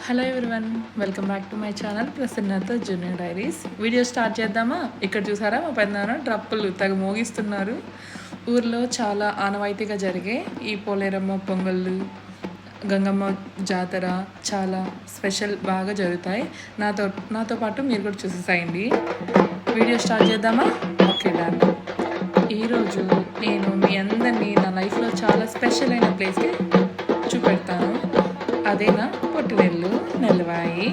Hello everyone, welcome back to my channel ప్రసన్నత junior diaries. Video start చేద్దామా? ఇక్కడ చూసారా మా పెద్దనాన్న ట్రప్పులు తెగ మోగిస్తున్నారు. ఊర్లో చాలా ఆనవాయితీగా జరిగే ఈ పోలేరమ్మ పొంగళ్ళు, గంగమ్మ జాతర చాలా స్పెషల్, బాగా జరుగుతాయి. నాతో పాటు మీరు కూడా చూసేసాయండి. వీడియో స్టార్ట్ చేద్దామా? Okay done. ఈరోజు నేను మీ అందరినీ నా లైఫ్లో చాలా స్పెషల్ అయిన ప్లేస్కి చూపెడతాను. అదేనా పొట్టినెల్లు, నెల్లవాయి.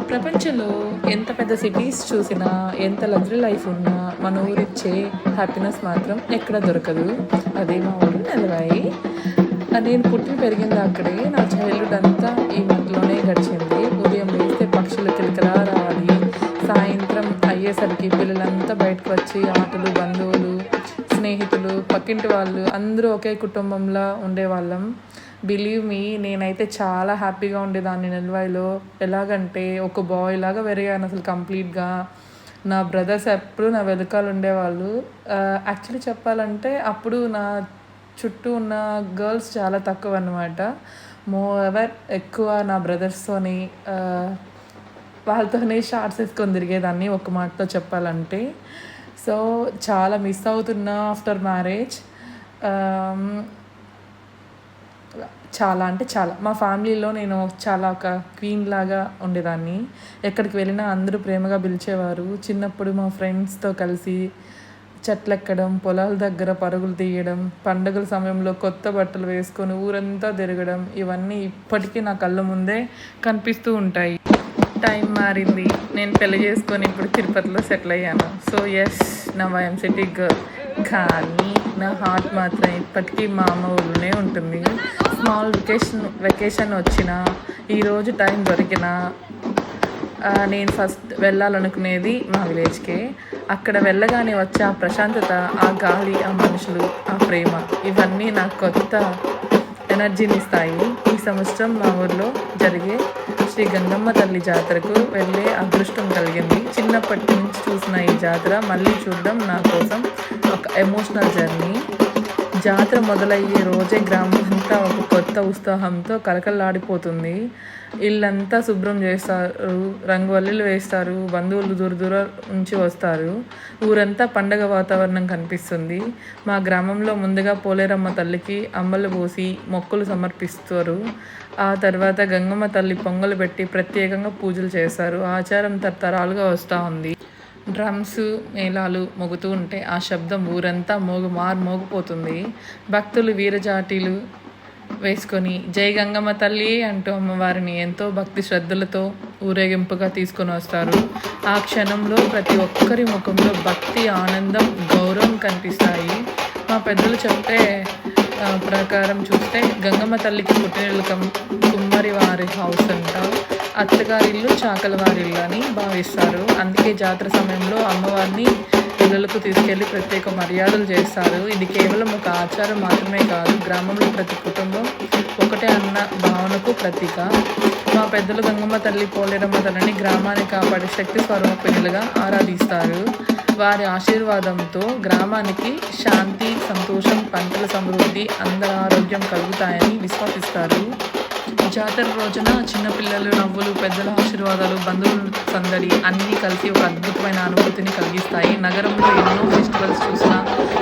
ప్రపంచంలో ఎంత పెద్ద సిటీస్ చూసినా, ఎంత లగ్జరీ లైఫ్ ఉన్నా మన ఊరిచ్చే హ్యాపీనెస్ మాత్రం ఎక్కడ దొరకదు. అదే మా ఊరు నెల్లవాయి. నేను పుట్టి పెరిగింది అక్కడే. నా చైల్డ్హుడ్ అంతా ఈ మట్టిలోనే గడిచింది. ఉదయం లేస్తే పక్షులు కిలకలా రావాలి. సాయంత్రం అయ్యేసరికి పిల్లలంతా బయటకు వచ్చి ఆటలు, బంధువులు, స్నేహితులు, పక్కింటి వాళ్ళు అందరూ ఒకే కుటుంబంలా ఉండేవాళ్ళం. బిలీవ్ మీ, నేనైతే చాలా హ్యాపీగా ఉండేదాన్ని నెల్లవాయిలో. ఎలాగంటే ఒక బాయ్ లాగా పెరిగాను అసలు కంప్లీట్గా. నా బ్రదర్స్ ఎప్పుడు నా వెనకాల ఉండేవాళ్ళు. యాక్చువల్లీ చెప్పాలంటే అప్పుడు నా చుట్టూ ఉన్న గర్ల్స్ చాలా తక్కువ అన్నమాట. మోర్ ఎక్కువ నా బ్రదర్స్తోని వాళ్ళతోనే షార్ట్స్ వేసుకొని తిరిగేదాన్ని, ఒక మాటతో చెప్పాలంటే. సో చాలా మిస్ అవుతున్నా ఆఫ్టర్ మ్యారేజ్. చాలా అంటే చాలా. మా ఫ్యామిలీలో నేను చాలా ఒక క్వీన్ లాగా ఉండేదాన్ని. ఎక్కడికి వెళ్ళినా అందరూ ప్రేమగా పిలిచేవారు. చిన్నప్పుడు మా ఫ్రెండ్స్తో కలిసి చెట్లు ఎక్కడం, పొలాల దగ్గర పరుగులు తీయడం, పండుగల సమయంలో కొత్త బట్టలు వేసుకొని ఊరంతా తిరగడం, ఇవన్నీ ఇప్పటికీ నా కళ్ళ ముందే కనిపిస్తూ ఉంటాయి. టైం మారింది, నేను పెళ్లి చేసుకొని ఇప్పుడు తిరుపతిలో సెటిల్ అయ్యాను. సో ఎస్, నా ఐఎమ్ సిటీ గర్ల్. కానీ నా హార్ట్ మాత్రం ఇప్పటికీ మా అమ్మ ఊళ్ళోనే ఉంటుంది. స్మాల్ వెకేషన్ వచ్చినా, ఈరోజు టైం దొరికినా నేను ఫస్ట్ వెళ్ళాలనుకునేది మా విలేజ్కే. అక్కడ వెళ్ళగానే వచ్చే ఆ ప్రశాంతత, ఆ గాలి, ఆ మనుషులు, ఆ ప్రేమ, ఇవన్నీ నాకు కొత్త ఎనర్జీని ఇస్తాయి. ఈ సంవత్సరం మా ఊర్లో జరిగే శ్రీ గంగమ్మ తల్లి జాతరకు వెళ్ళే అదృష్టం కలిగింది. చిన్నప్పటి నుంచి చూసిన ఈ జాతర మళ్ళీ చూడడం నా కోసం ఒక ఎమోషనల్ జర్నీ. జాతర మొదలయ్యే రోజే గ్రామం అంతా ఒక కొత్త ఉత్సాహంతో కలకలాడిపోతుంది. ఇల్లంతా శుభ్రం చేస్తారు, రంగవల్లులు వేస్తారు, బంధువులు దూర దూరం నుంచి వస్తారు. ఊరంతా పండగ వాతావరణం కనిపిస్తుంది. మా గ్రామంలో ముందుగా పోలేరమ్మ తల్లికి అంబలు పోసి మొక్కులు సమర్పిస్తారు. ఆ తర్వాత గంగమ్మ తల్లి పొంగలు పెట్టి ప్రత్యేకంగా పూజలు చేస్తారు. ఆచారం తరతరాలుగా వస్తూ ఉంది. డ్రమ్స్, మేళాలు మోగుతూ ఉంటే ఆ శబ్దం ఊరంతా మోగిపోతుంది. భక్తులు వీరజాటీలు వేసుకొని జై గంగమ్మ తల్లి అంటూ అమ్మవారిని ఎంతో భక్తి శ్రద్ధలతో ఊరేగింపుగా తీసుకొని వస్తారు. ఆ క్షణంలో ప్రతి ఒక్కరి ముఖంలో భక్తి, ఆనందం, గౌరవం కనిపిస్తాయి. మా పెద్దలు చెప్పే ప్రకారం చూస్తే గంగమ్మ తల్లికి పుట్టినిల్లు కుమ్మరి వారి హౌస్ అంట, అత్తగారిల్లు చాకల వారిల్లు అని భావిస్తారు. అందుకే జాతర సమయంలో అమ్మవారిని పిల్లలకు తీసుకెళ్లి ప్రత్యేక మర్యాదలు చేస్తారు. ఇది కేవలం ఒక ఆచారం మాత్రమే కాదు, గ్రామంలో ప్రతి కుటుంబం ఒకటే అన్న భావనకు ప్రతీక. మా పెద్దలు గంగమ్మ తల్లి, పోలేరమ్మ తల్లిని గ్రామాన్ని కాపాడే శక్తి స్వరూపిణులుగా ఆరాధిస్తారు. వారి ఆశీర్వాదంతో గ్రామానికి శాంతి, సంతోషం, పంటల సమృద్ధి, అందరి ఆరోగ్యం కలుగుతాయని విశ్వసిస్తారు. జాతర రోజున చిన్నపిల్లలు నవ్వులు, పెద్దల ఆశీర్వాదాలు, బంధువుల సందడి అన్నీ కలిసి ఒక అద్భుతమైన అనుభూతిని కలిగిస్తాయి. నగరంలో ఎన్నో ఫెస్టివల్స్ చూసినా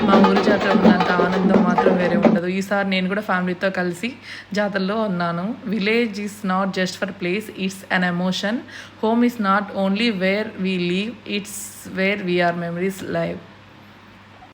మా ఊరి జాతర ఉన్నంత ఆనందం మాత్రం వేరే ఉండదు. ఈసారి నేను కూడా ఫ్యామిలీతో కలిసి జాతరలో ఉన్నాను. Village is not just for place, it's an emotion. Home is not only where we live, it's where we are memories live.